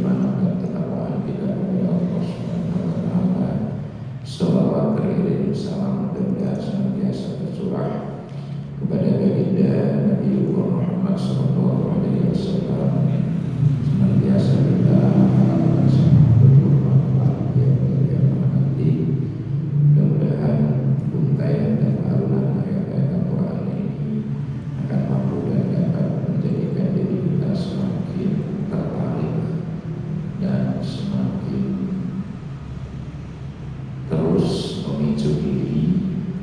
beriman dan ketakwaan kita kepada Allah Subhanahu wa taala. Shalawat beriring salam dan senantiasa tercurah kepada baginda Nabi Muhammad sallallahu alaihi wasallam, senantiasa kita harapkan sama bermanfaat yang beriman nanti. Mudah-mudahan untaian dan alunan ayat-ayat Al-Quran ini akan mampu dan dapat menjadikan diri kita semakin tertarik dan semakin terus memicu diri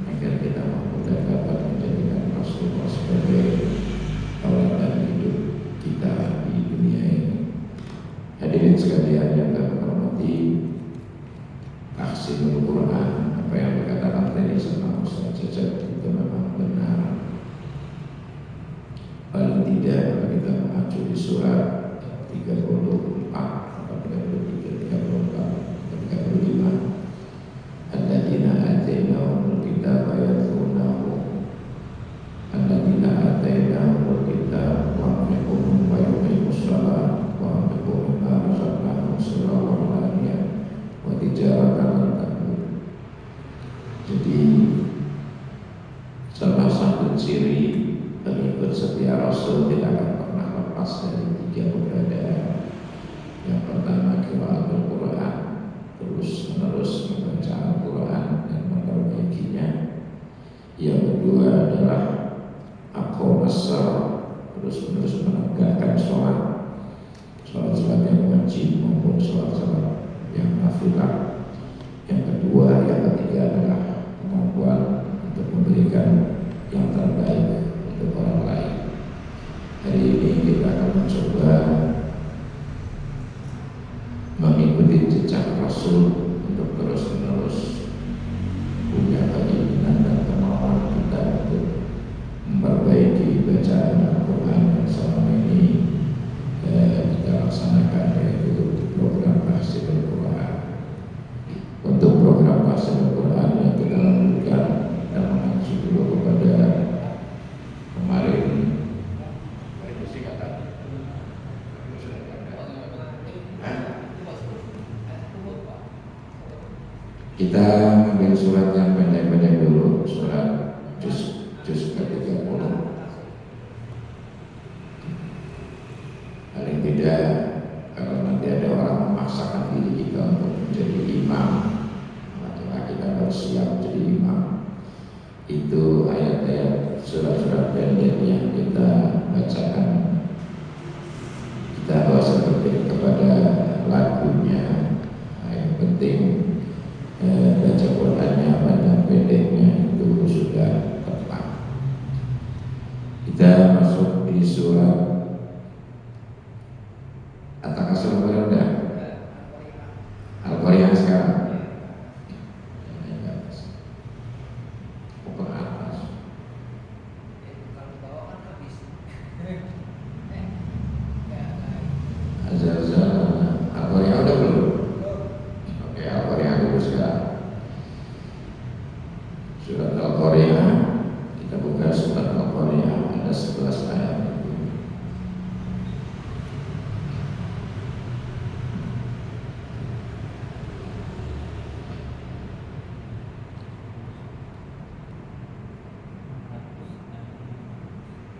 agar kita mampu dan dapat menjadikan Rasulullah sebagai tauladan hidup kita di dunia ini. Hadirin sekalian yang kami hormati, tahsinul Quran, apa yang dikatakan tadi sama Ustaz Cecep itu memang benar. Paling tidak kalau kita mengacu di surat 34 atau 33, 34, 35, alladzina atainahumul kitaba yatlunahu, alladzina atainahumul kitaba wa yuqimuuna wa yuqimuus shalah wa yuqimuuna ma razaqnahum sirran wa alaniyah wa tijaratan lan tabur. Jadi salah satu ciri pengikut setia Rasul tidak akan pernah lepas dari tiga keberadaan. Yang pertama qiraatul Quran, terus menerus membaca Al-Quran dan memperbaikinya. Yang kedua adalah aqamas shalah, terus menerus menegakkan sholat yang wajib maupun sholat yang nafilah. Yang kedua, yang ketiga adalah kemampuan untuk memberikan yang terbaik untuk orang lain. Hari ini kita akan mencoba mengikuti jejak Rasul untuk terus-menerus punya keinginan dan kemauan kita untuk memperbaiki bacaan Al-Quran yang selama ini kita laksanakan, yaitu program tahsinul Quran. Untuk program tahsinul Quran yang kita lakukan dan mengacu dulu kepada kemarin kita ambil surat yang pendek-pendek dulu, surat juz ke-30. Paling tidak kalau nanti ada orang memaksakan diri kita untuk menjadi imam, laki-laki kan harus siap jadi imam. Itu ayat-ayat surat-surat pendek yang kita bacakan, kita bawa seperti kepada lagunya. Yang penting baca Qurannya panjang pendeknya itu sudah tepat. Kita masuk di surat At-Takasur berada Al-Qari'ah sekarang. Al-Qari'ah udah belum? Oke, Al-Qari'ah dulu sekarang. Surat Al-Qari'ah, kita buka surat Al-Qari'ah, ada 11 ayat.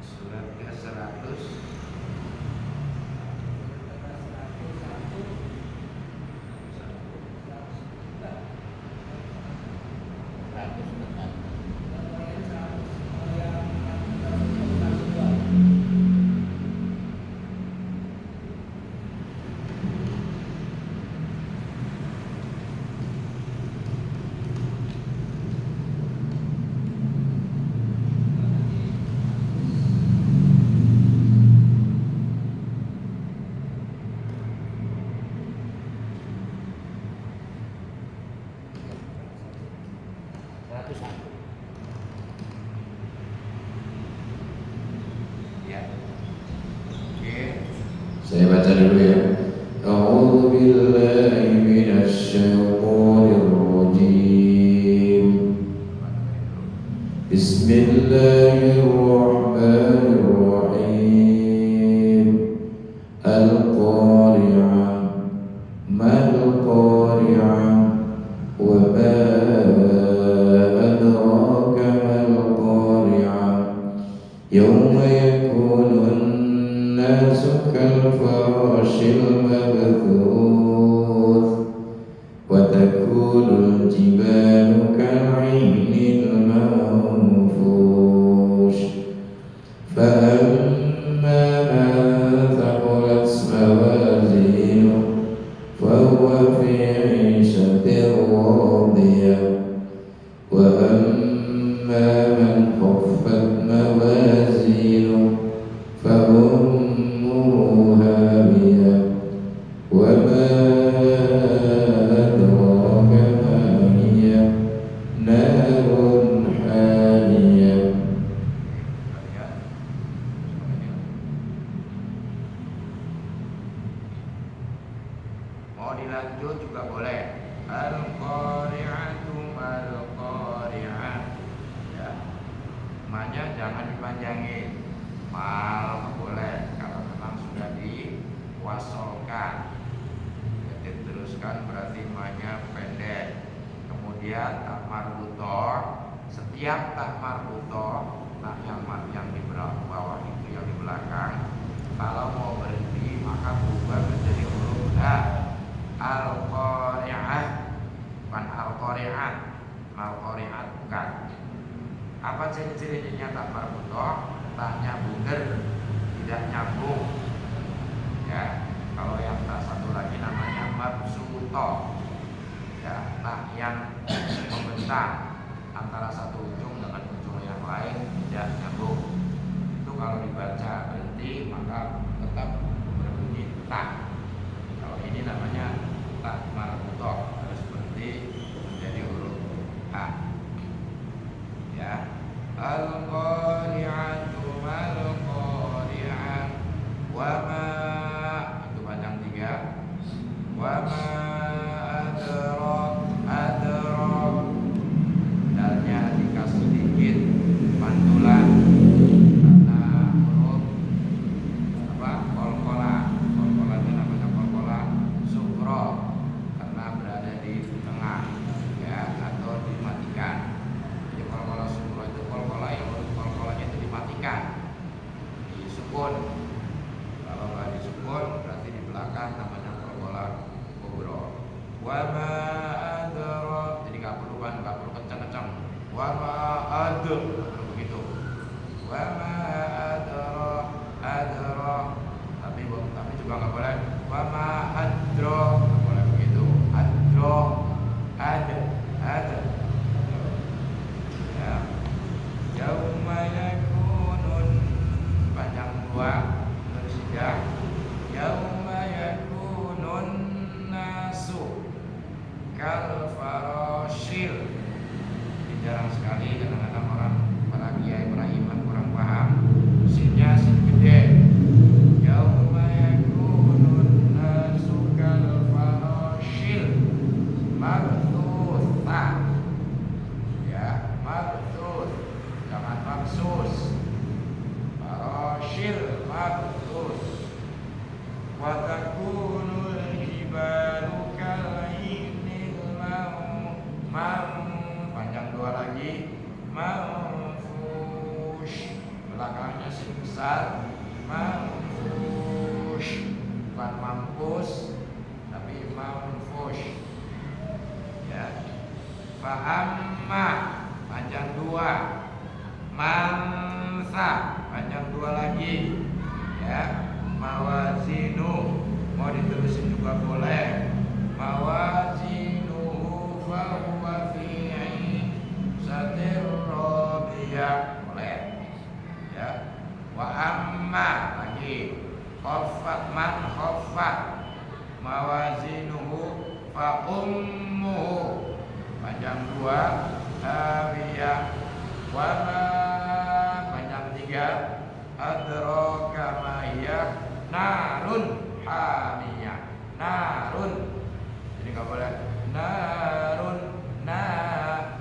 Surat ke-100. Ya. Oke. Saya baca dulu ya. A'udzu billahi minasy syaithanir rajim. Bismillahirrahmanirrahim. Al-Qari'ah يوم يكون الناس كالفراش المبثوث وتكون الجبال كالعهن المنفوش فأما من ثقلت موازينه فهو في عيشة راضية وأما من خفت موازينه فأمه هاوية وما أدراك ما هي نار حامية. Mau dilanjut juga boleh. Al-qari'atu mal-qari'ah. Ya. Maknya jangan dipanjangin. Mal boleh kalau memang sudah diwasolkan. Jadi teruskan berarti maknya pendek. Kemudian tak marbutoh. Setiap tak marbutoh, tak yang di bawah itu yang di belakang. Kalau mau berhenti maka berubah menjadi huruf ha. Al-qari'ah, bukan al-qari'ah. Al-qari'ah bukan. Apa ciri-cirinya tak marbutoh? Taknya bunder, tidak nyambung. Ya, kalau yang tak satu lagi namanya mabsutoh. Ya, tak yang membentang antara satu ujung dengan ujung yang lain tidak nyambung. Itu kalau dibaca berhenti maka tetap berbunyi tak. Kalau ini namanya tak marbutoh, harus berhenti menjadi huruf ha. Ya, al-qari'atu mal-qari'ah wa ma, itu panjang 3. Wa ma adrak dalnya dikasih dikit pantulan karena huruf apa? Qalqalah. Qalqalah itu namanya qalqalah sughra karena berada di tengah ya, atau dimatikan. Jadi qalqalah sughra itu qalqalah yang qalqalahnya itu dimatikan, disukun. Kalau nggak disukun berarti di belakang namanya qalqalah kubra. Wa ma adrak, jadi nggak perlu kencang-kencang. Wa ma adrak begitu. Wa ma adrak, tapi juga nggak boleh. Wa ma adrak, nggak boleh begitu. Adrak, ada. Ya. Yauma yakunun panjang 2 terus 3. Yauma yakunun nasu kal farashil. Ini jarang sekali kadang-kadang orang para kiai para imam kurang paham. Sinnya sin gede. Yauma yakunun nasu kal farashil mabthutha. Ya, mabthut jangan maksus. Farashil mabthut. Wa takunul jibalu kal'inil panjang 2 lagi manfush, belakangnya sin besar manfush, bukan mampus tapi manfush ya. Fa'amma panjang 2, mansa panjang 2 lagi ya. Mawazinu mau diterusin juga boleh. Mawazinu fa huwa fi satir rabiyah boleh ya. Wa amma lagi khaffat man khaffat mawazinuhu fa ummuhu panjang 2 hawiyah. Wa ma panjang 3 adraka ma hiya narun hamiyah. Narun, jadi nggak boleh narun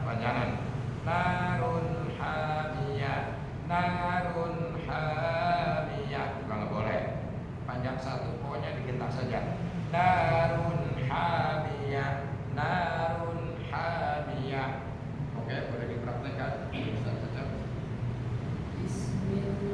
panjangan. Narun hamiyah, narun hamiyah juga nggak boleh. Panjang 1 pokoknya digentak saja. Narun hamiyah, narun hamiyah. Oke, boleh dipraktekkan. Ustaz. Bismillah.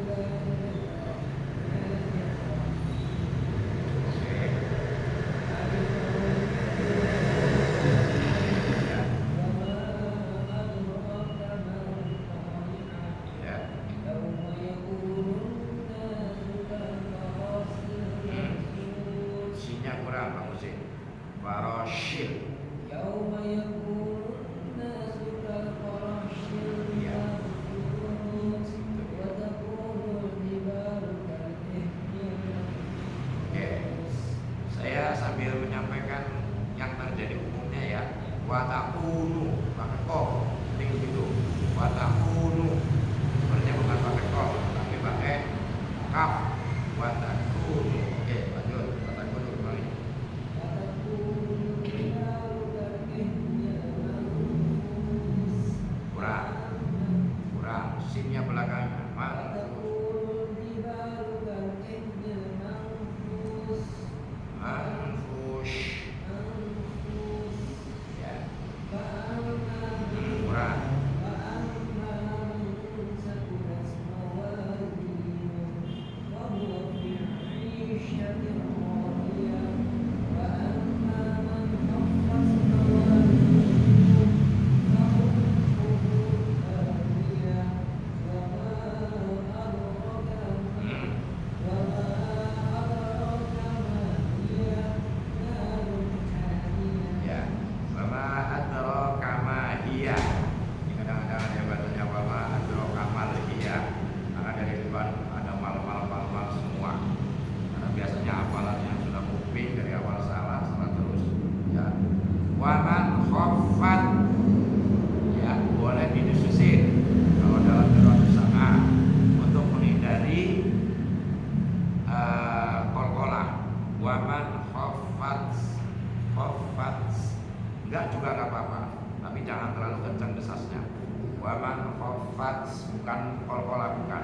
Kofat bukan kolkola, bukan.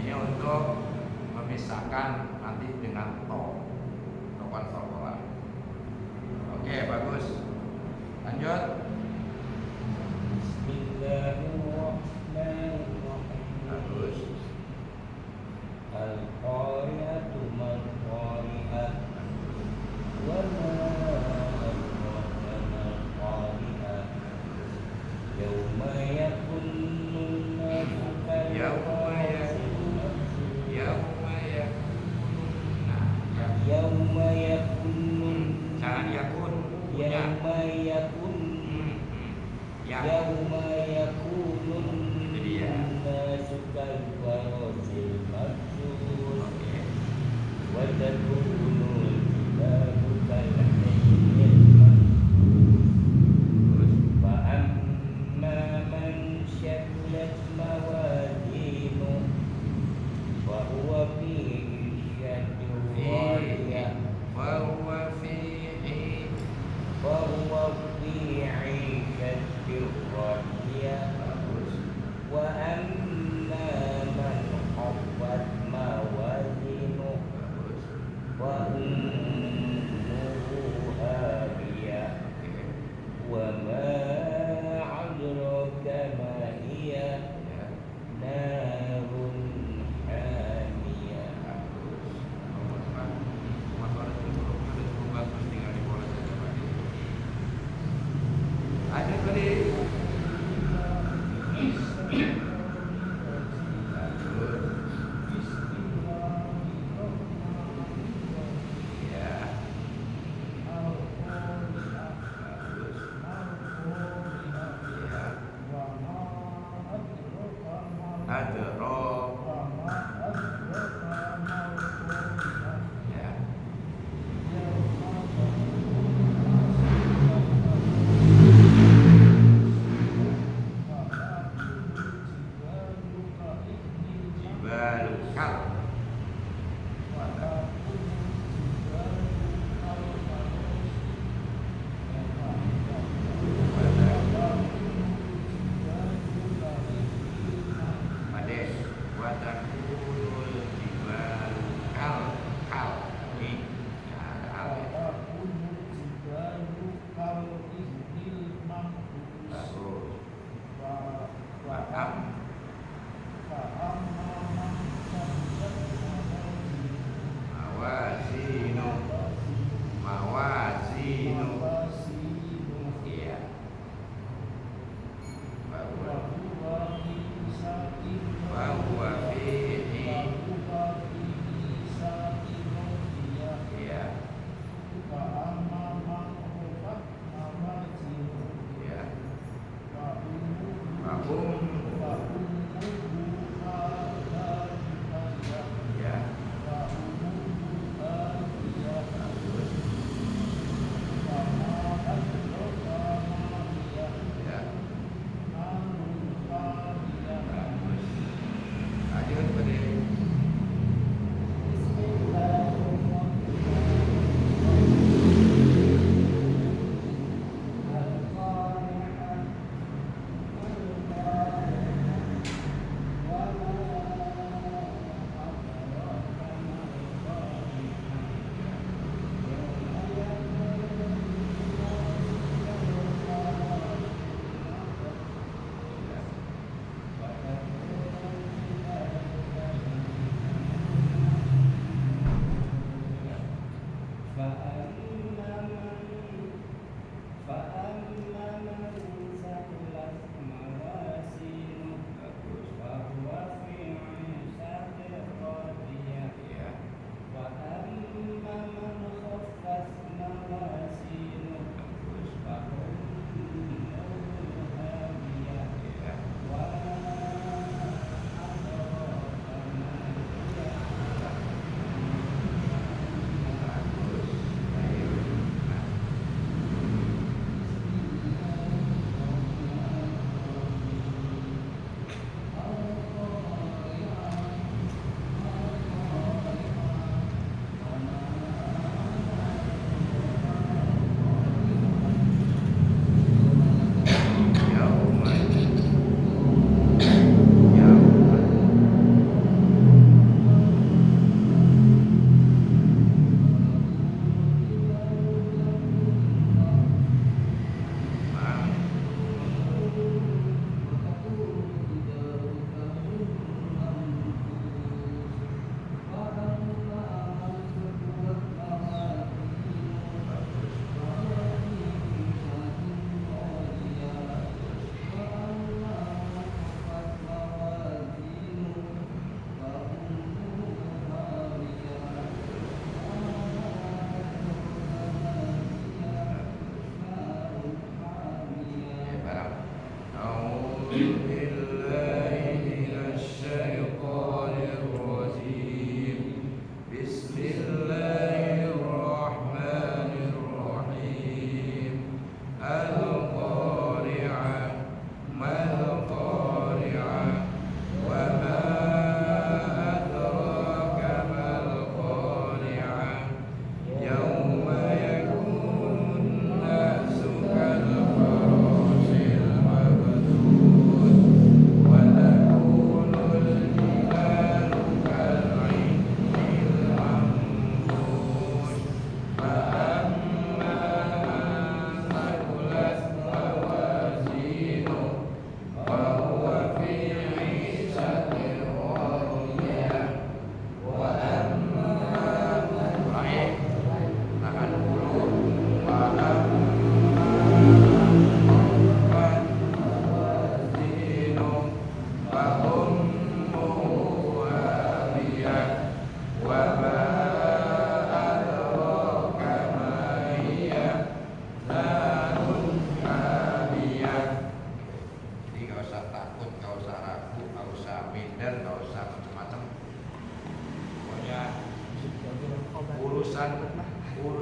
Ini untuk memisahkan nanti dengan to, bukan kolkola. Oke, bagus. Lanjut. Bismillahirrahmanirrahim. Bagus. Al-Qari'atu mal-Qari'ah wa ma adraka mal-Qari'ah. Yauma yakunun nasu Yauma yakununa. Yauma yakunun Jangan yakun. Yauma yakun Ya. Yauma yakunun Itu dia. nasu kalfarsil mabsus Oke. wa takunul jibalu kalhayyil manfus. Terus. Wa amma man syakulat mawazinuh fa huwa fi 'ishatin radiyah Bahwa fihi. fa huwa fi 'ishatin radiyah. Bagus. Wa amma man khaffat mawazinuh Bagus. fa ummuhu hawiyah Oke. wa ma adraka ma hiya Ya. narun hamiyah. Bagus. Motor itu cukup bagus, tinggal dipoles aja Pak. Ada tadi. Ya. Ya. Jibalukal. Pade. Wadakulul jibalukal. Kal. Di. Ya, ada al ya. Bagus. Wadam.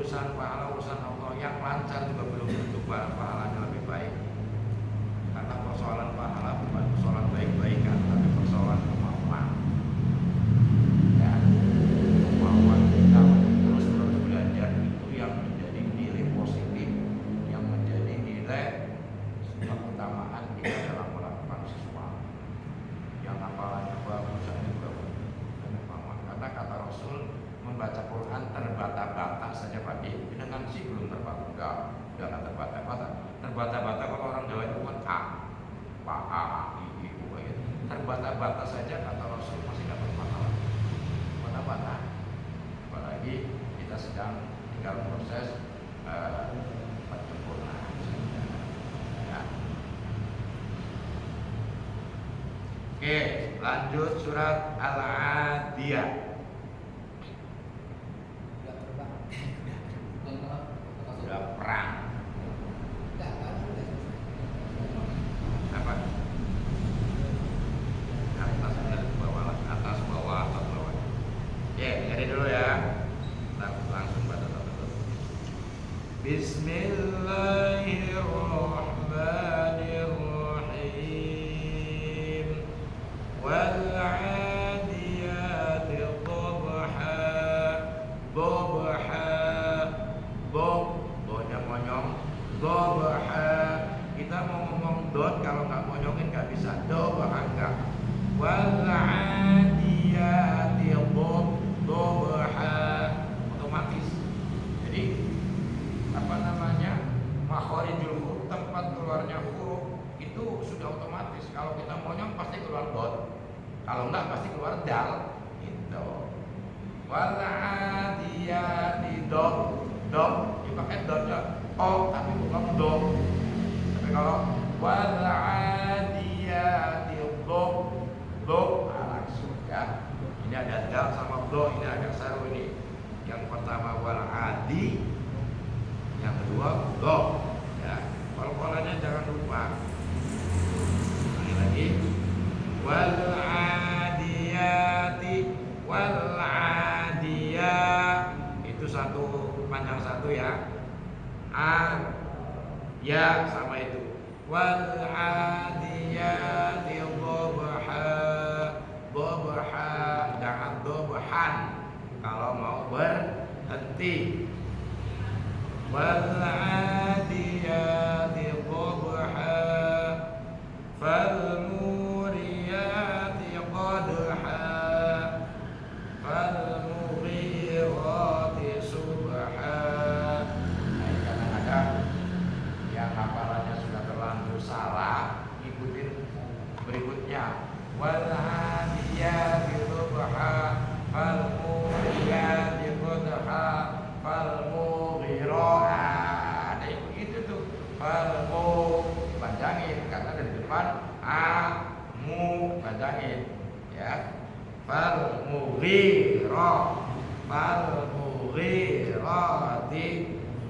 urusan pahala, urusan Allah yang lancar juga belum tentu pahalanya lebih baik. Karena persoalan pahala bukan persoalan baik-baikan, tapi persoalan kemauan. Ya, kemauan kita terus belajar itu yang menjadi nilai positif, yang menjadi nilai keutamaan kita dalam melakukan sesuatu. Yang hafalannya bagus, itu bagus. Karena kata Rasul, membaca Quran terbata-bata saja Pak Di, dengan si belum terbata, enggak terbata-bata. Terbata-bata kalau orang Jawa itu kan terbata-bata saja kata Rasul masih dapat pahala. Terbata-bata. Apalagi kita sedang tinggal proses penyempurnaan saja. Ya. Oke, lanjut surat Al-Adiyah. Sudah perang. Apa? Atas benar bawah, atas bawah, atas bawah. Oke, dari dulu ya. Langsung pada satu. Bismillahirrahmanirrahim. Wal 'adiyati dhabha. Dhabha. Donya monyong. Dhabha. Kita mau ngomong dot, kalau nggak monyongin nggak bisa. Dhabha enggak. Wal 'adiyati dhabha. Otomatis. Jadi apa namanya, makhorijul huruf, tempat keluarnya huruf itu sudah otomatis. Kalau kita monyong pasti keluar dot, kalau enggak pasti keluar dal gitu. Wal 'adiyati dot dipakai dotnya o tapi bukan do. Tapi kalau wal 'adiyati do langsung ya. Ini ada dal sama do, ini agak seru ini. Yang pertama wal 'adi, yang kedua do ya. Pol-polannya jangan lupa. Ini lagi wal 'adiyati wal 'adiyah, itu satu panjang satu ya. Ya sama itu. Wal 'adiyati dhabha, jangan dhabhan kalau mau berhenti. Wal 'adiyati dhabha, fal muriyati qadha, fal mughirati subha. Nah, kadang-kadang yang hafalannya sudah terlanjur salah, ikutin berikutnya. Wal 'adiyati dhabha, fal muriyati qadha, fal mughirah. Ada yang begitu tuh. Fal panjangin karena dari depan panjangin ya. Fal mughirati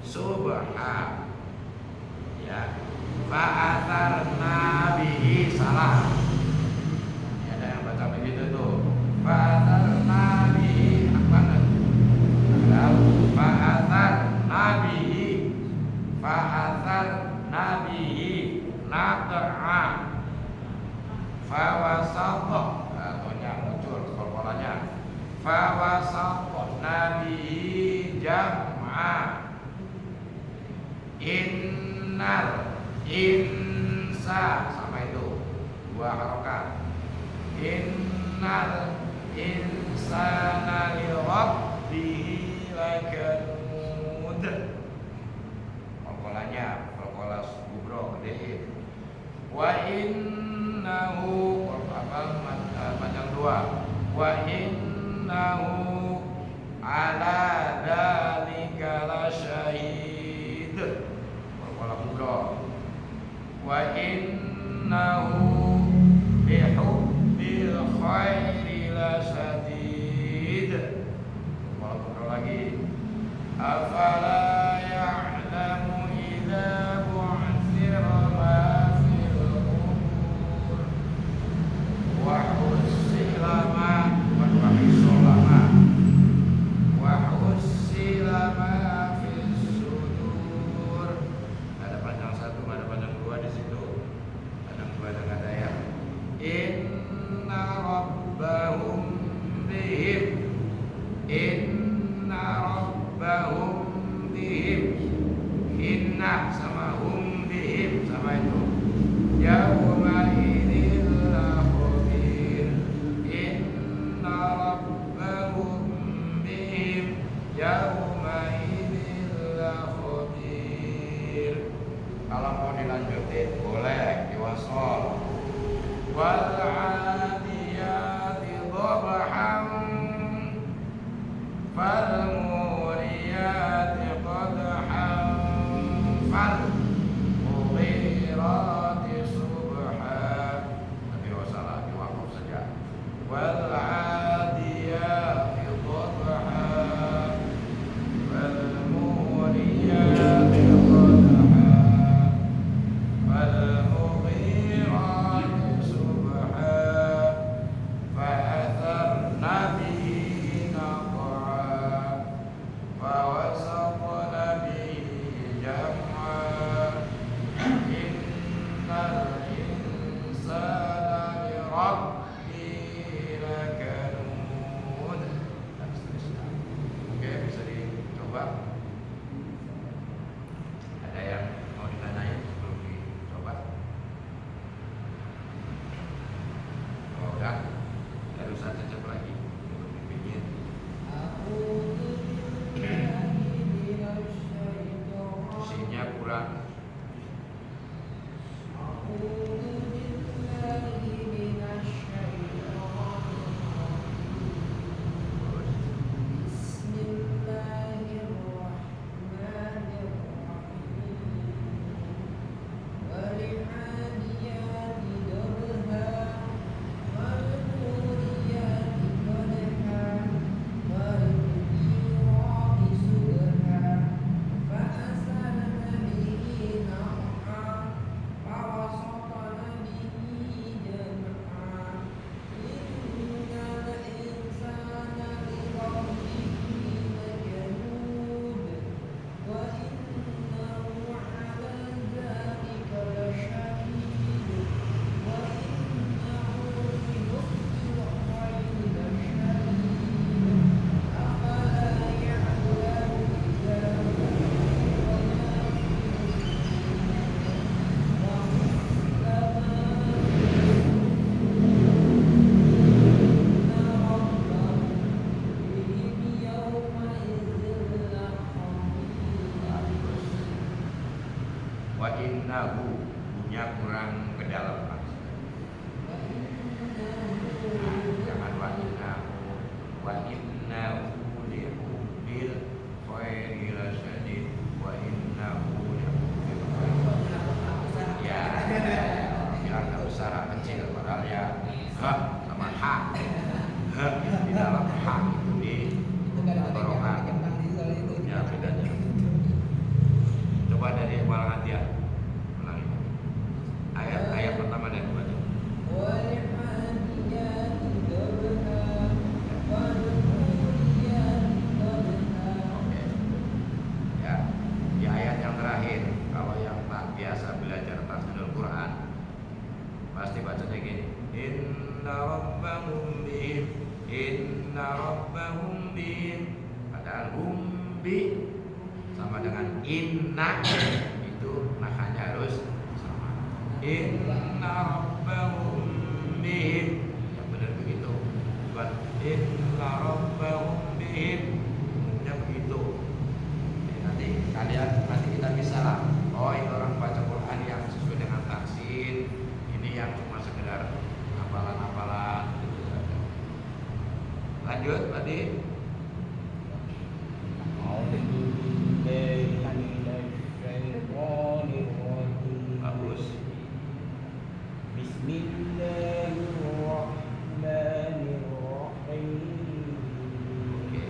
subha ya. Fa'atharna bihi salah. Ya, ada yang baca begitu tuh. Fa'atharna bihi banget. Fa'atharna bihi naq'a. Fawasata, ataunya muncul pol-polannya. Fawasata bihi jam'a. Insa sama itu dua harokat. Innal insana li rabbihi lakanud. Pol-polanya pol-pola kubro gedein. Wa innahu panjang dua. Wa innahu ala dzalika lasyahid. Pol-pola kubro. Wa innahu bihubbil khairi lasyadid. Pol-pola kubro lagi. Afala ya'lamu idza bu'thira ma fil qubur wa husila ma fil yaumaidil khabir. Kalau mau dilanjutin boleh diwasol. Wal 'adiyati dhabhan fal muriyati qadhan fal mughirati subhan. Tapi wasalah diwakaf saja. Wal 'adiyati dhabhan fal muriyati qadhan fal mughirati subhan fa atharna bihi naq'a fa wasatna bihi jam'a innal insana li rabbih lakanud. Dan seterusnya. Oke, bisa dicoba. Ada yang mau ditanyain sebelum dicoba? Oh, udah. Harus saya cek lagi belum dibikin. Isinya kurang. Wa innahu punya kurang ke dalam maksudnya. Jangan wa innahu li hubbil khairi lasyadid wa innahu li hubbil khairi. Ya, bilang enggak usah kecil padahal ya ha sama ha. Ha di dalam ha itu di dorongan. Ya bedanya. Coba dari Al-Hadiyah. Ayat pertama dan kedua. Ya, di ayat yang terakhir, kalau yang tak biasa belajar tafsir Al-Quran, pasti bacanya gini. Inna rabbahum bihim. Padahal bi sama dengan inna itu nakanya harus sama. Inna rabbahum bihim, yang benar begitu, bukan inna rabbahum bihim, yang begitu. Jadi nanti kita bisa lah. Oh, ini orang baca Quran yang sesuai dengan taksin, ini yang cuma sekedar hafalan-hafalan gitu saja. Lanjut tadi. Bagus. Bismillahirrahmanirrahim. Oke.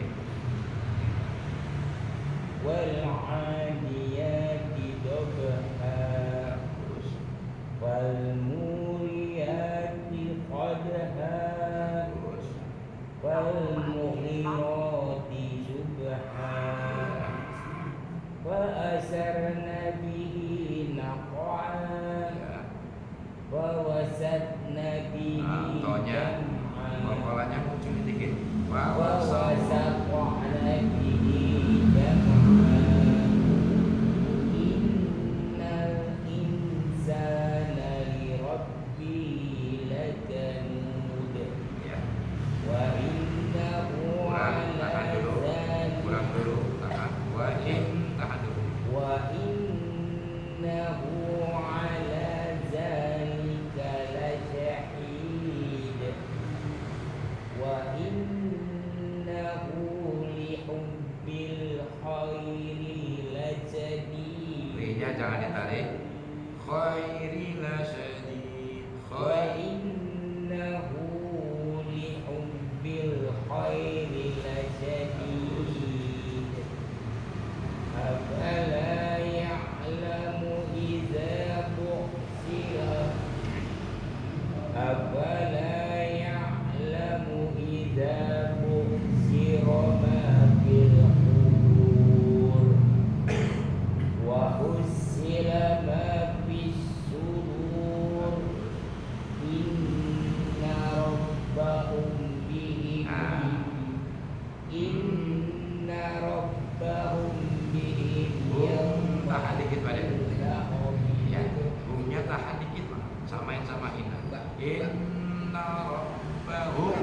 Wal 'adiyati dhabha Bagus. wal muriyati qadha Bagus. wal mughirati subha wa asarna bihi naq'an Ya. wa wasatna bihi Tonya, kolanya muncul dikit. Wa wa wasat. wasaqna bihi jam'an innal insana li rabbihi lakanud Ya. wa innahu Kurang, tahan dulu. ala Kurang dulu. jangan ditarik. Khairi la syadid. Khairi وإنه لحب الخير لشديد أفلا يعلم إذا بعثر ما في القبور وحصل ما في الصدور إن ربهم بهم tahan dikit pada. لخبير. Ya, bunyinya tahan dikit Pak. Samain sama inna. Inna rabbahum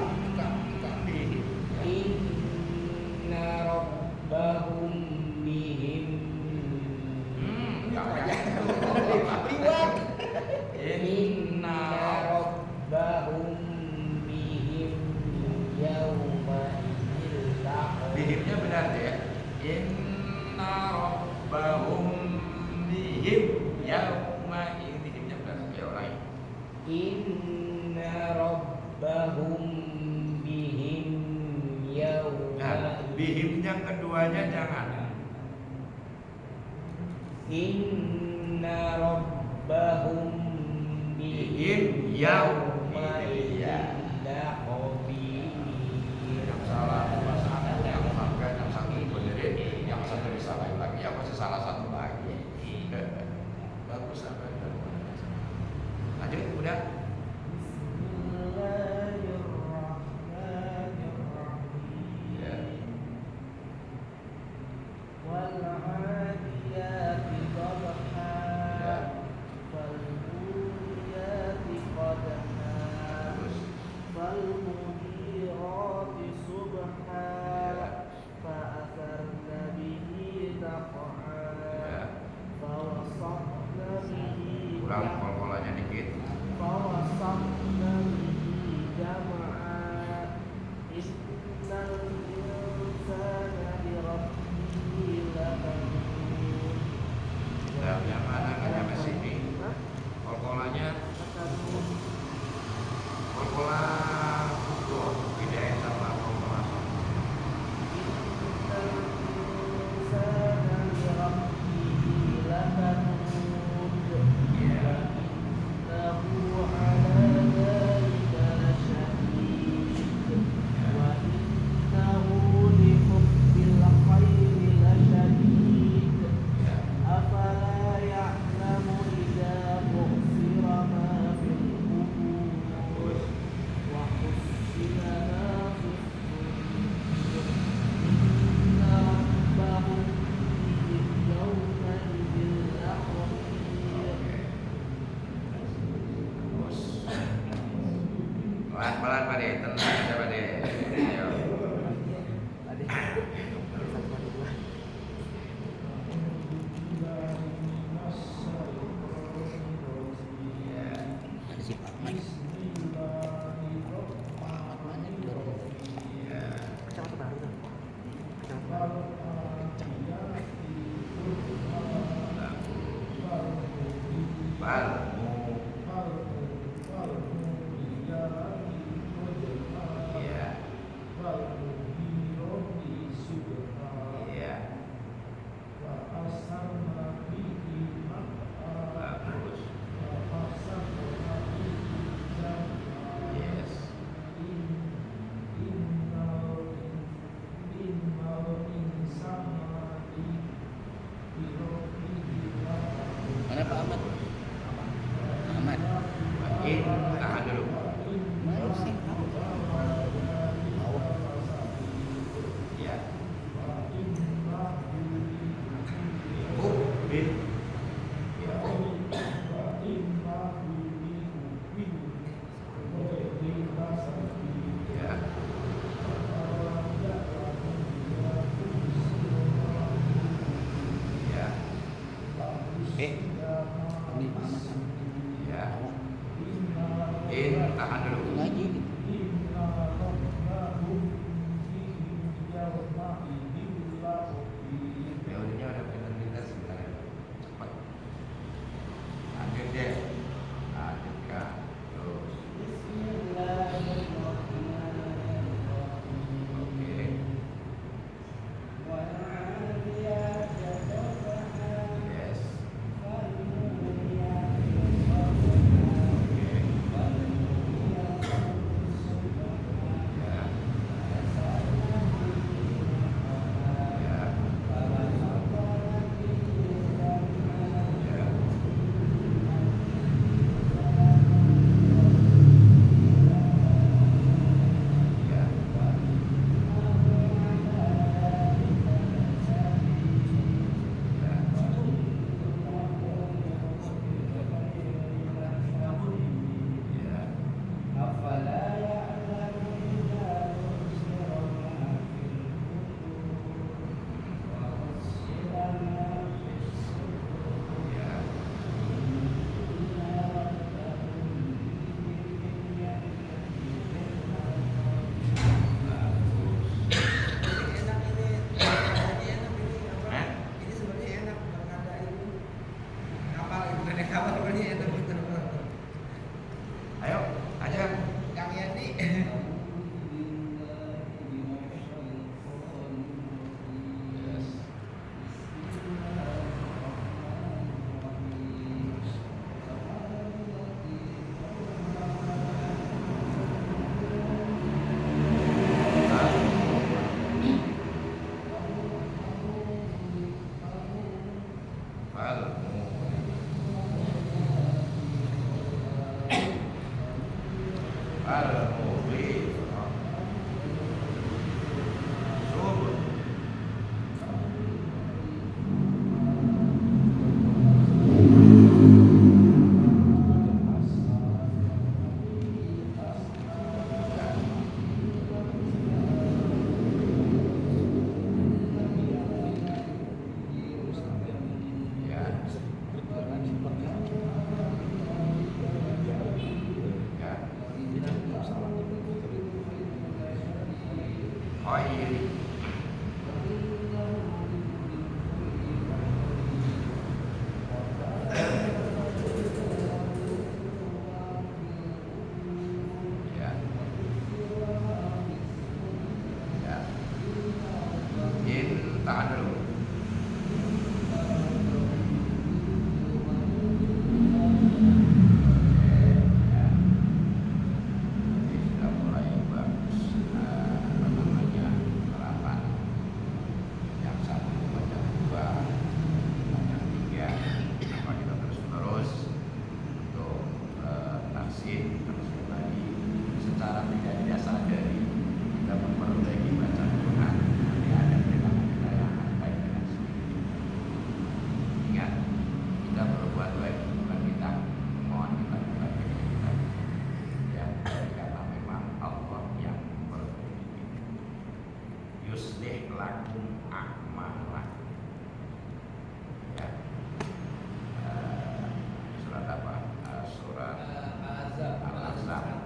bihim. Inna rabbahum bihim Inna rabbahum bihim yawma idzil laqab. Bihimnya benar ya. Inna rabbahum bihim yauma bihimnya benar ya orang. Inna rabbahum bihim yawma Nah, bihimnya keduanya jangan. Inna rabbahum bihim yawma idzil laqabir. Yang salah pasangan, yang sampai yang satu benerin, yang satu disalahin lagi, yang masih salah satu lagi. Bagus apa? Lanjut, udah. Ya. والعاديات ضبحا Ya. فالموريات قدحا Terus. فالمغيرات صبحا Ya. فأثرن به نقعا Ya. فوسطن به Kurang kol-kolannya dikit. فوسطن به جمعا إن الإنسان لربه لكنود. Nah, yang mana nggak nyampe sini? Kol-kolannya kol-kola tuh bedain sama kol-kola sok. Iya. Ya. Terus. Oke. Terus. Pelan-pelan Pak De, tenang aja Pak De. Ayo. Ya. Ya. Balmu. Ya. Ya. Bagus. Yes. khairi. Ya. Ya. Tahan dulu. Sudah mulai bagus. Apa namanya, penerapan yang satu macam dua, yang tiga, apa kita terus untuk tafsir terus kembali secara tidak disadari kita memperbaiki bacaan Quran. Nanti ada kita yang baik dengan sendiri. Ingat, kita berbuat baik bukan kita, mohon kita bukan kita. Ya, karena memang Allah yang memperbaiki. Yuslih lakum a'malakum. Ya. Surat apa? Surat Al-Ahzab.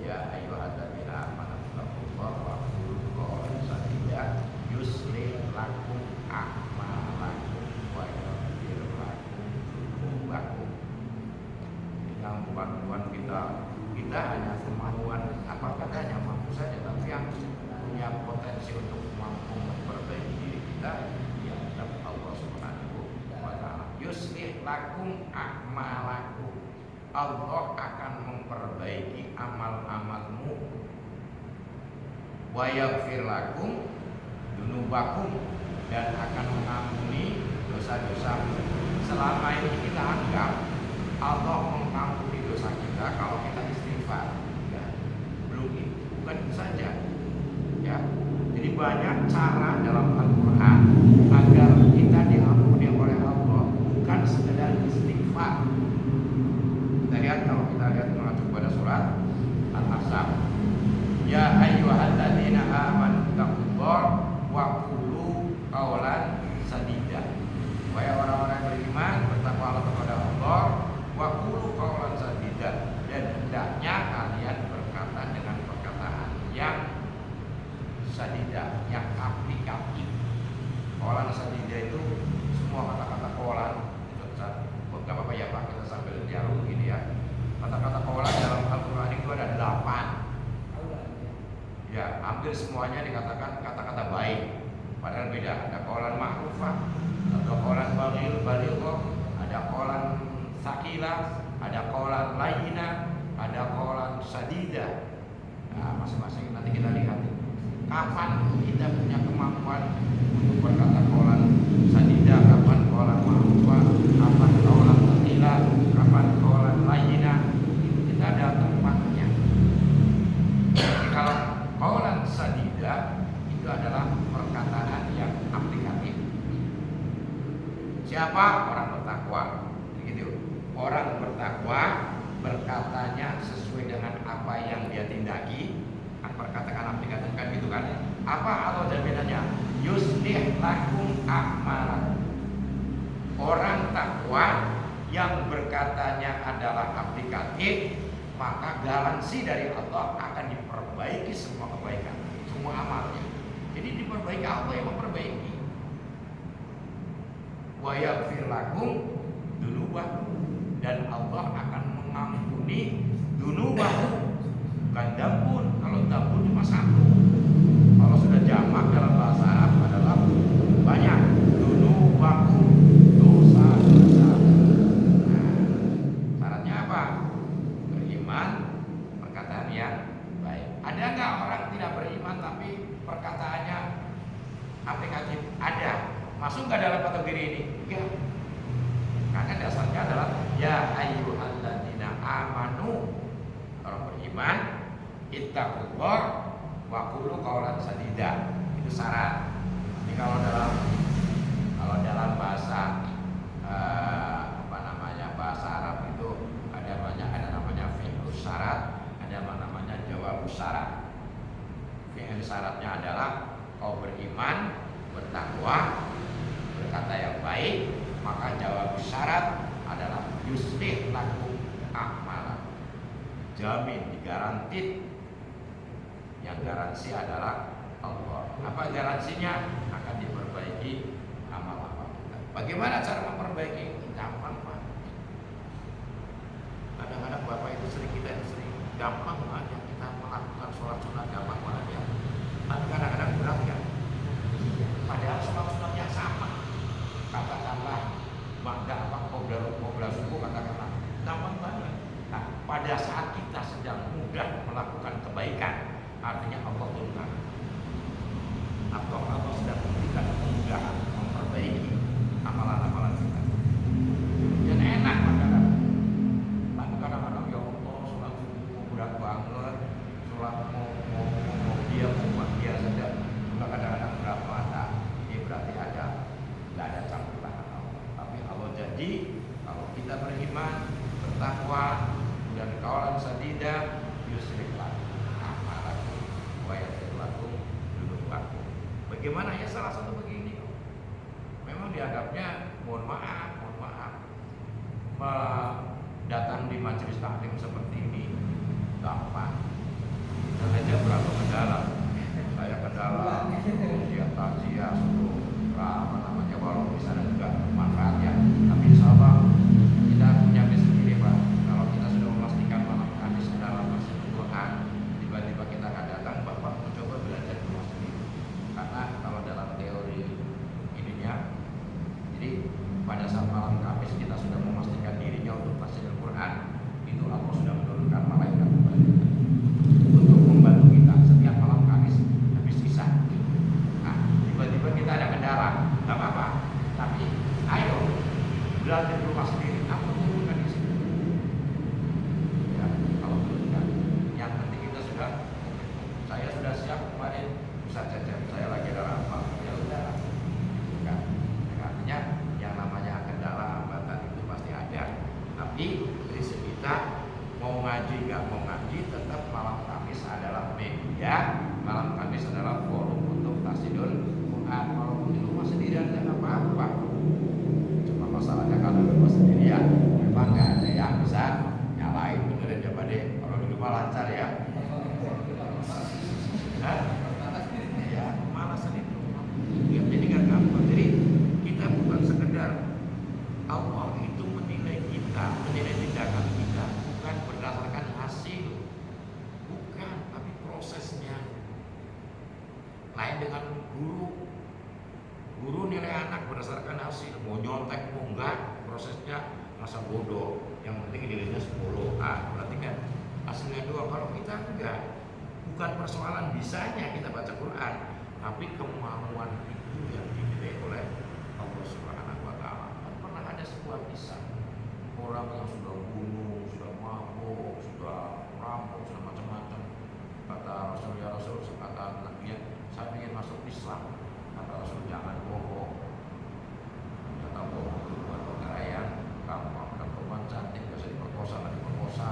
Ya ayyuhalladzina amanu taqullaha wa qulu qawlan sadida yuslih lakum a'malakum wa yaghfir lakum dzunubakum. Yang bukan kita hanya kemampuan, apa katanya mampu saja, tapi yang punya potensi untuk mampu memperbaiki diri kita ya tetap Allah Subhanahu wa taala. Yuslih lakum a'malakum. Allah akan memperbaiki amal-amalmu. Wa yaghfir lakum dzunubakum, dan akan mengampuni dosa-dosamu. Selama ini kita anggap Allah mengampuni dosa kita kalau kita istighfar. Ya, belum itu, bukan itu saja. Ya, jadi banyak cara dalam Al-Quran agar kita diampuni oleh Allah, bukan sekedar istighfar. Kita lihat, kalau kita lihat mengacu pada surat Al-Ahzab. Ya ayyuhalladzina amanu taqullaha wa qulu qawlan sadida. Wahai orang-orang yang beriman, bertakwalah kepada Allah, wa qulu qawlan sadida, dan hendaknya kalian berkata dengan perkataan yang sadida, yang aplikatif. Qawlan sadida itu semua kata-kata qawlan. Gak apa-apa ya Pak, kita sambil dialog begini ya. Kata-kata qawlan dalam Al-Quran itu ada 8. Ya, hampir semuanya dikatakan kata-kata baik. Padahal beda. Ada qawlan ma'rufah, ada qawlan balighah, ada qawlan saqilah, ada qawlan layyinah, ada qawlan sadida. Nah, masing-masing nanti kita lihat kapan kita punya kemampuan untuk berkata qawlan sadida, kapan qawlan ma'rufah, kapan qawlan saqilah, kapan qawlan layyinah. Kita ada tempatnya. Jadi kalau qawlan sadida itu adalah perkataan yang aplikatif. Siapa? Orang bertakwa. Begitu. Orang bertakwa berkatanya sesuai dengan apa yang dia tindaki. Perkataan aplikatif kan gitu kan. Apa Allah jaminannya? Yuslih lakum a'malakum. Orang takwa yang berkatanya adalah aplikatif, maka garansi dari Allah akan diperbaiki semua kebaikan, semua amalnya. Jadi diperbaiki, Allah yang memperbaiki. Wa yaghfir lakum dzunubakum, dan Allah akan mengampuni dzunubakum. Bukan dambun, kalau dambun cuma satu. Kalau sudah jamak dalam bahasa Arab adalah banyak. Dzunubakum, dosa-dosa. Nah, syaratnya apa? Beriman, perkataan yang baik. Ada nggak orang tidak beriman tapi perkataannya aplikatif? Ada. Masuk nggak dalam kategori ini? Enggak. Karena dasarnya adalah ya ayyuhalladzina amanu, orang beriman, ittaqullah wa qulu qawlan sadida. Itu syarat. Ini kalau dalam bahasa bahasa Arab itu ada banyak, ada namanya fi'il syarat, ada namanya jawab syarat. Fi'il syaratnya adalah kau beriman, bertakwa, berkata yang baik, maka jawab syarat adalah yuslih lakum a'malakum. Jamin, digaranti. Yang garansi adalah Allah. Apa garansinya? Akan diperbaiki amal-amal kita. Bagaimana cara memperbaiki? Gampang Pak. Kadang-kadang Bapak itu sering, kita itu sering gampang aja kita melakukan sholat sunat, gampang banget ya. Tapi kadang-kadang berat ya. Padahal sholat sunatnya sama. Katakanlah makna apa qobla subuh katakanlah gampang banget. Nah, pada saat kita sedang mudah melakukan kebaikan, artinya Allah turunkan. Atau Allah sedang memberikan kemudahan memperbaiki amalan-amalan kita. Dan enak kadang-kadang. Tapi kadang-kadang ya Allah sholat subuh berat banget, sholat mau dia saja. Juga kadang-kadang berat mata. Ini berarti nggak ada campur tangan Allah. Tapi Allah jadi kalau kita beriman, bertakwa, dan kaulan sadida, yusriklah amalakum wa yaghfirlakum dzunubakum. Bagaimana ya salah satu begini? Memang dianggapnya mohon maaf, datang di majelis taklim seperti ini gampang. Dan dia berapa mendalam? Saya ke dalam, dia takziah, apa namanya, walau misalnya juga manfaat ya. Tapi insya Allah kita punya base sendiri Pak. Kalau kita sudah memastikan malam Kamis dalam masjid Quran, tiba-tiba kita akan datang, Bapak mencoba belajar di masjid. Karena kalau dalam teori ininya, jadi pada saat malam Kamis kita sudah memastikan dirinya untuk masjid Quran, itu Allah sudah menurunkan malaikat untuk membantu kita setiap malam Kamis habis isya. Nah, tiba-tiba kita ada kendala, nggak apa-apa. Tapi ayo belajar di rumah sendiri. Aku turunkan di sini. Ya, kalau turunkan. Yang penting kita sudah, saya sudah siap kemarin. Bisa cecep saya lagi ada apa? Ya udah. Kan? Artinya yang namanya kendala hambatan itu pasti ada. Tapi prinsip kita mau ngaji nggak mau ngaji, tetap malam Kamis adalah media. Malam Kamis adalah forum untuk tasdidul Quran. Walaupun di rumah sendirian tidak apa-apa. Cuma masalahnya kalau di rumah sendirian memang nggak ada yang bisa nyalain, beneran ya Pak De. Kalau di rumah lancar ya. Hah? Ya malasan itu. Ya, jadi nggak gampang. Jadi kita bukan sekedar Allah itu menilai kita, menilai tindakan kita bukan berdasarkan hasil, bukan, tapi prosesnya. Lain dengan guru nilai anak berdasarkan hasil, mau nyontek mau enggak, prosesnya masa bodoh, yang penting nilainya 10. Berarti kan hasilnya 2. Kalau kita enggak, bukan persoalan bisanya kita baca Quran, tapi kemauan itu yang dinilai oleh Allah Subhanahu wa Ta'ala. Pernah ada sebuah kisah orang yang sudah bunuh, sudah mabuk, sudah merampok, sudah macam-macam. Kata Rasul, ya Rasul, kata Nabi, saya ingin masuk Islam. Kata Rasul, jangan bohong. Kata bohong itu bukan perkara yang gampang. Ada perempuan cantik bisa diperkosa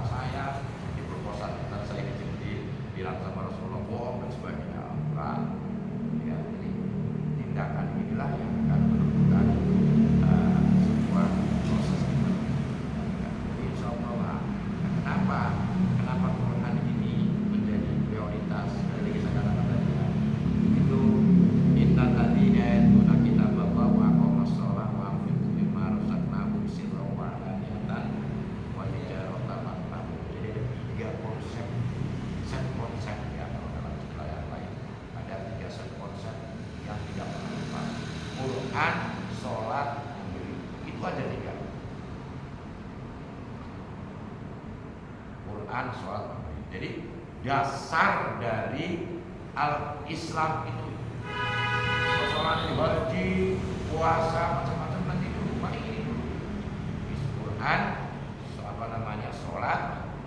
saya, diperkosa kita saya bilang sama Rasulullah bohong dan sebagainya. Berat. Ya, jadi tindakan inilah yang akan menentukan sebuah proses kita. Insya Allah. Kenapa Quran ini menjadi prioritas? Dari kisah kata-kata tadi itu inna tadinya itu kita bawa wa aqamas shalah wa anfiqu mimma razaqnahum sirran wa alaniyatan wa tijaratan maqbul. Jadi ada 3 konsep ya kalau dalam istilah yang lain. Ada 3 set konsep yang tidak pernah lupa. Quran, sholat, memberi. Itu aja 3. Quran, sholat, memberi. Jadi dasar dari al-Islam itu. Sholat, haji, puasa, macam-macam nanti dulu. Paling ini dulu. Quran, sholat,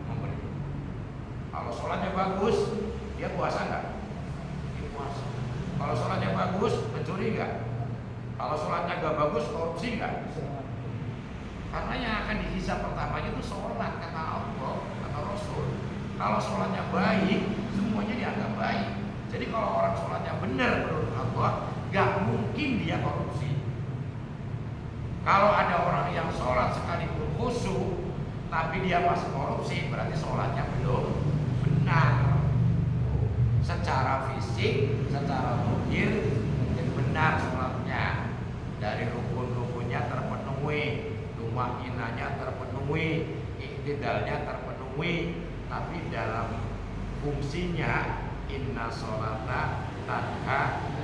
memberi. Kalau sholatnya bagus, dia puasa nggak? Dia puasa. Kalau sholatnya bagus, mencuri nggak? Kalau sholatnya nggak bagus, korupsi nggak? Karena yang akan dihisab pertamanya itu sholat, kata Allah, kata Rasul. Kalau sholatnya baik, semuanya dianggap baik. Jadi kalau orang sholatnya benar menurut Allah, nggak mungkin dia korupsi. Kalau ada orang yang sholat sekalipun khusyuk, tapi dia masih korupsi, berarti sholatnya belum benar. secara fisik, secara zahir mungkin benar sholatnya, dari rukun-rukunnya terpenuhi, tumainahnya terpenuhi, iktidalnya terpenuhi, tapi dalam fungsinya inna sholata tanha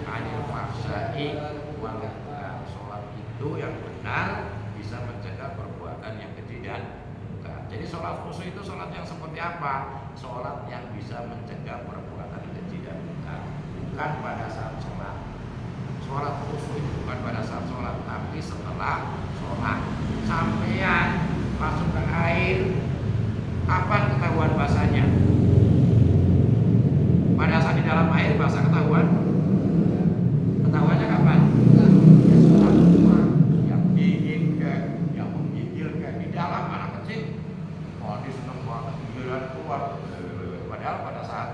anil fahsya'i wal munkar. Sholat itu yang benar bisa mencegah perbuatan yang keji dan munkar. Jadi sholat khusyuk itu sholat yang seperti apa? Sholat yang bisa mencegah perbuatan keji dan munkar, bukan pada saat sholat. Sholat khusyuk itu bukan pada saat sholat, tapi setelah sholat. Sampean masuk ke air, kapan ketahuan basahnya? Pada saat di dalam air basah ketahuan? Ketahuannya kapan? Yang dingin ke, yang menggigil ke, di dalam anak kecil. Oh, dia senang banget giliran keluar. Padahal pada saat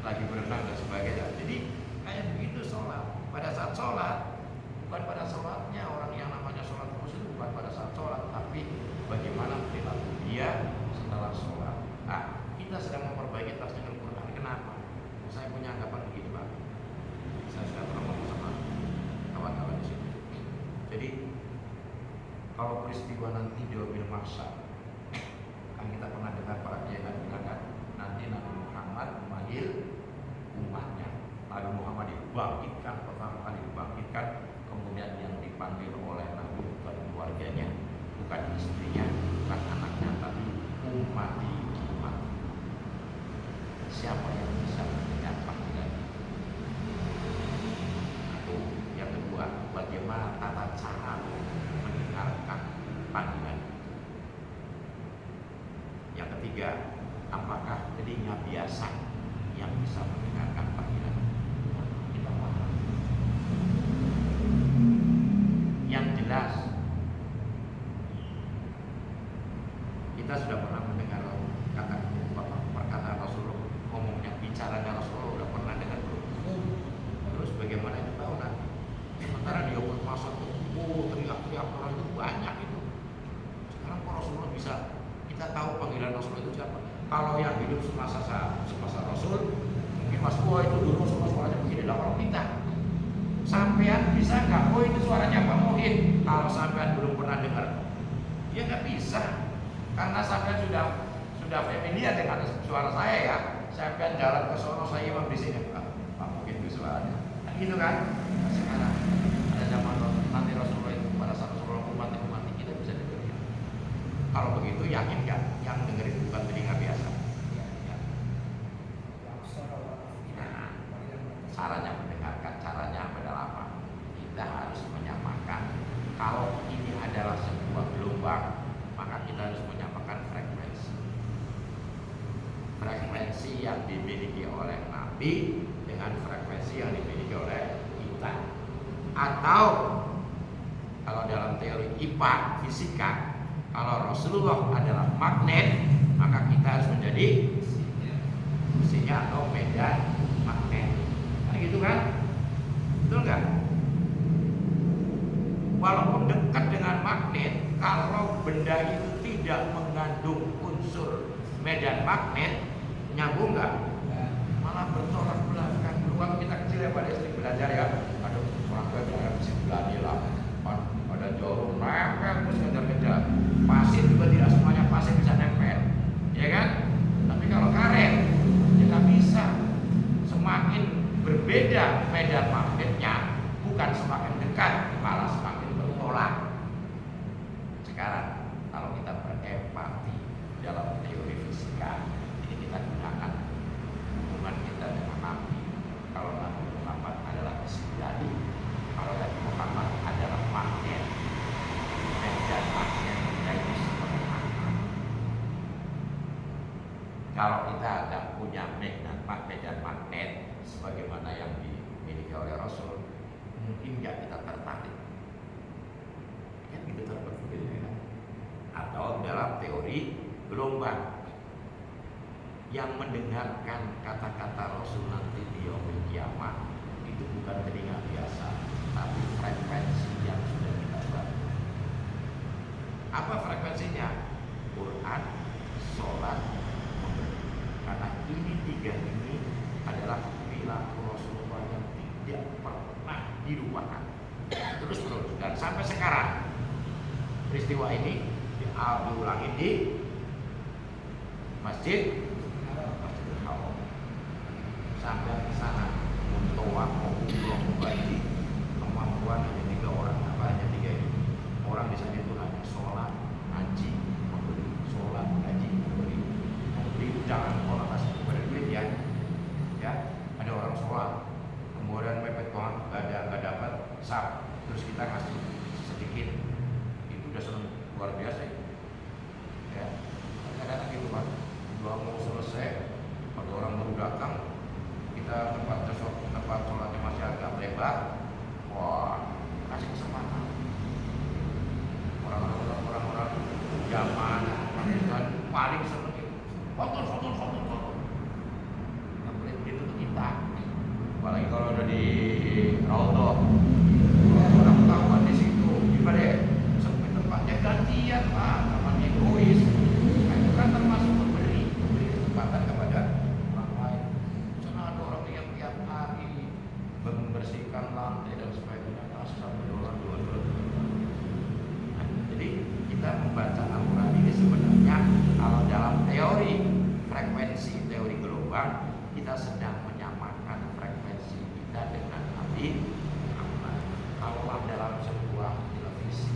lagi berenang dan sebagainya. Jadi kayak begitu sholat. Pada saat sholat, bukan pada sholatnya orang yang namanya sholat khusyuk, bukan pada saat sholat, tapi bagaimana perilaku dia setelah sholat. Nah, kita sedang memperbaiki tafsir Al-Quran. Kenapa? Saya punya anggapan begini, Pak. Saya sudah pernah ngomong sama kawan-kawan di sini. Jadi kalau peristiwa nanti Yaumil Mahsyar, kan kita pernah dengar para kiai bilang kan, nanti Nabi Muhammad memanggil umatnya. Nabi Muhammad dibangkitkan, pertama kali dibangkitkan, kemudian yang dipanggil oleh Nabi bukan keluarganya, bukan istrinya, bukan anaknya, tapi umat-umat. Siapa yang bisa mendengar panggilan? Satu. Yang kedua, bagaimana tata cara mendengarkan panggilan? Yang ketiga, apakah telinga biasa yang bisa mendengarkan panggilan? Kita paham. Yang jelas, kita sudah pernah mendengar perkataan Rasulullah, ngomongnya bicaranya Rasulullah udah pernah dengar belum? Terus bagaimana itu tahu nanti? Sementara di Yaumul Mahsyar teriak-teriak orang itu banyak itu. Sekarang kok Rasulullah bisa, kita tahu panggilan Rasulullah itu siapa? Kalau yang hidup semasa Rasul, mungkin Mas Boy itu dulu suaranya begini lah kalau kita. Sampean bisa nggak? Oh itu suaranya Pak Muhid. Kalau sampean belum pernah dengar, ya nggak bisa, karena sampean sudah familiar dengan suara saya ya. Sampean jalan ke sono, saya imam di sini, Pak Muhid itu suaranya. Nah, gitu kan? Nah, sekarang ada zaman nanti Rasulullah itu pada saat Rasulullah umat kita bisa dengar. Kalau begitu yakin nggak? Yang dengerin bukan telinga biasa. Nah, caranya mendengarkan, caranya adalah apa? Kita harus menyamakan. Kalau ini adalah sebuah gelombang, maka kita harus menyamakan frekuensi. Frekuensi yang dimiliki oleh Nabi dengan frekuensi yang dimiliki oleh kita. Atau kalau dalam teori IPA, fisika, kalau Rasulullah adalah magnet, maka kita harus menjadi mesinnya atau medan magnet. Nah gitu kan? Betul nggak? Walaupun dekat dengan magnet, kalau benda itu tidak mengandung unsur medan magnet, nyambung nggak? Malah bertolak belakang. Dulu waktu kita kecil ya pada sering belajar ya, ada orang tua yang bisa belani lah, ada jarum nempel terus ngejar-ngejar. Pasir juga tidak semuanya pasir bisa nempel, ya kan? Tapi kalau karet, ya nggak bisa. Semakin berbeda medan magnetnya, bukan semakin dekat, malah semakin bertolak. Sekarang kalau kita berempati dalam teori fisika, ini kita gunakan hubungan kita dengan Nabi. Kalau Nabi Muhammad adalah istilah, kalau Nabi Muhammad adalah magnet, medan magnet kita itu seperti apa? Kalau kita tidak punya medan magnet sebagaimana yang dimiliki oleh Rasul, mungkin nggak kita tertarik. Kan gitu terpikir ya. Atau dalam teori gelombang, yang mendengarkan kata-kata Rasul nanti di yaumil kiamat itu bukan telinga biasa, tapi frekuensi yang sudah kita buat. Apa frekuensinya? Quran, sholat, memberi. Karena ini tiga ini adalah dilupakan terus dan sampai sekarang peristiwa ini diulangi di Masjidil Haram sampai ke sana untuk waktu belum bagi kemampuan hanya 3 orang hanya 3 ini orang di sana itu hanya sholat haji memberi sholat haji memberi jangan orang kasih kepada duit ya ada orang sholat kemudian mepet banget nggak dapat sab terus kita kasih sedikit itu udah seneng luar biasa ya kadang-kadang gitu Pak doa mau selesai ada orang baru datang kita tempat sholatnya masih agak lebar wah kasih kesempatan orang-orang zaman kan paling seneng itu foto yang pelit itu kita apalagi kalau udah di Raudhah orang ketahuan di situ gimana ya sampai tempatnya gantian Pak namanya egois nah, itu kan termasuk memberi kesempatan kepada orang lain karena ada orang yang tiap hari membersihkan lantai dan sebagainya jadi kita membaca Al-Quran ini sebenarnya kalau dalam teori frekuensi teori gelombang kita sedang menyamakan frekuensi kita dengan Nabi Muhammad. Kalau dalam sebuah televisi,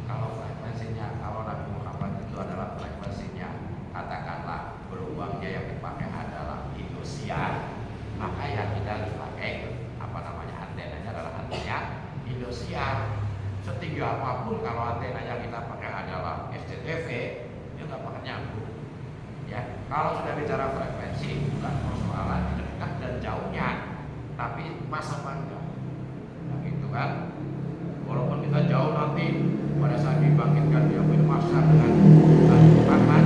kalau frekuensinya kalau Nabi Muhammad itu adalah frekuensinya katakanlah gelombangnya yang dipakai adalah Indosiar, maka yang kita harus pakai antenanya adalah antena Indosiar. Setinggi apapun kalau antenanya kita pakai adalah SCTV, dia nggak bakal nyambung. Ya, kalau sudah bicara frekuensi bukan persoalan dekat dan jauhnya, tapi masa enggak. Nah, gitu kan. Walaupun kita jauh nanti pada saat dibangkitkan dia bermasa dengan Muhammad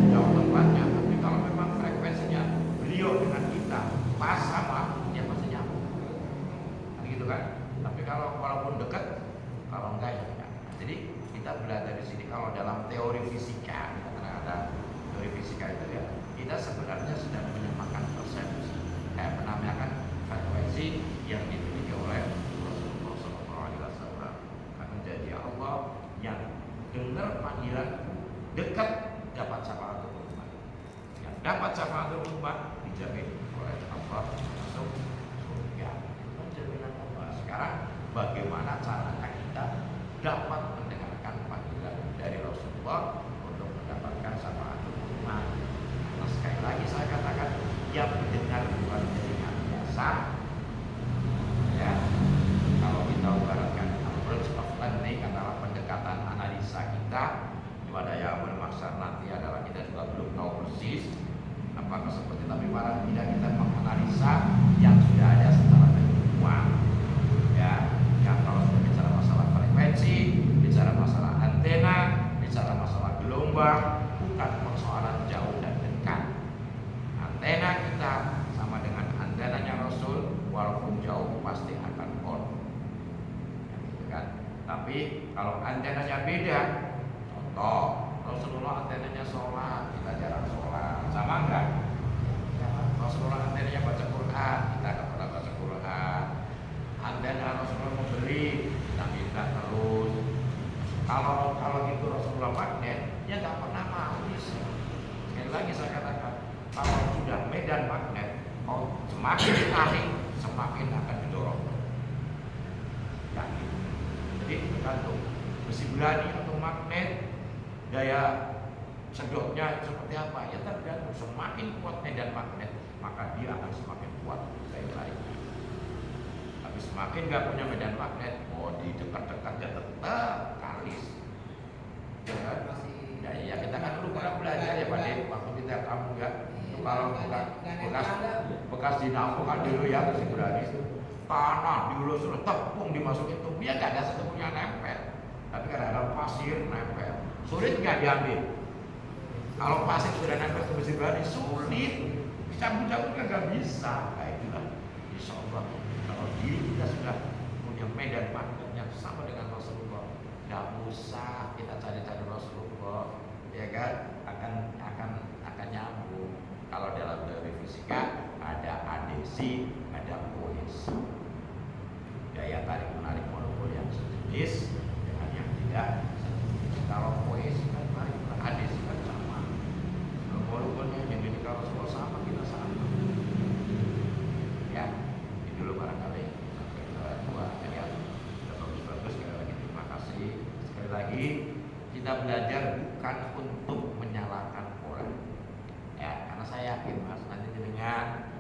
jauh tempatnya, tapi kalau memang frekuensinya beliau dengan kita pas sama, dia pasti nyambung. Nah, gitu kan. Tapi kalau walaupun dekat, kalau enggak ya enggak. Jadi kita belajar di sini kalau dalam teori fisika, ada teori fisika itu ya, kita sebenarnya sedang menyamakan persepsi, menamakan frekuensi yang dimiliki oleh Rasulullah SAW. Akan menjadi Allah yang dengar panggilan dekat dapat syafaatul umat, yang dapat syafaatul umat dijamin oleh Allah masuk surga. Penjaminan Allah. Sekarang bagaimana caranya kita dapat mendengarkan panggilan dari Rasulullah untuk mendapatkan syafaatul umat. Nah, sekali lagi saya katakan yang mendengar bukan telinga biasa. Ya, kalau kita ibaratkan approach of learning adalah pendekatan analisa kita pada yang bermaksud nanti adalah kita juga belum tahu persis apakah seperti tapi para tidak kita menganalisa yang sudah ada secara keilmuan. Ya, yang kalau sudah bicara masalah frekuensi, bicara masalah antena, bicara masalah gelombang, bukan persoalan jauh dan dekat. Antena kita sama dengan antenanya Rasul, walaupun jauh pasti akan on. Ya, gitu kan? Tapi kalau antenanya beda, contoh Rasulullah antenanya sholat, kita jarang sholat, sama enggak? Rasulullah antenanya baca Quran, kita enggak pernah baca Quran. Antena Rasulullah memberi, kita minta terus. Kalau gitu Rasulullah magnet, ya nggak pernah mau bisa. Sekali lagi saya katakan, kalau sudah medan magnet, semakin ditarik, semakin akan didorong. Yakin. Jadi tergantung besi berani atau magnet, daya sedotnya seperti apa, ya tergantung. Semakin kuat medan magnet, maka dia akan semakin kuat daya tarik. Tapi semakin nggak punya medan magnet, di dekat-dekatnya tetap kalis. Ya kita kan dulu pernah belajar ya Pak Dek, waktu kita kamu ya, kalau bekas dinamo kan dulu ya besi berani itu tanah diulus tepung dimasukin tubuh ya nggak ada setemunya nempel, tapi kadang-kadang pasir nempel, sulit nggak diambil. Kalau pasir sudah nempel ke besi berani sulit, cabut-cabutnya nggak bisa. Kayak itulah, insya Allah kalau diri kita sudah punya medan magnet yang sama dengan Rasulullah, nggak usah kita cari-cari Rasulullah, ya kan? Akan nyambung. Kalau dalam teori fisika ada adesi, ada kohesi. Ya daya tarik menarik monopol yang sejenis dengan yang tidak sejenis. Kalau poesi kan baik, hadis kan sama. Monopolnya jadi kalau semua sama kita sama. Ya, ini dulu barangkali sampai ke 2 ayat. Sudah bagus-bagus, sekali lagi terima kasih. Sekali lagi kita belajar bukan untuk menyalahkan orang. Ya, karena saya yakin Mas nanti dengan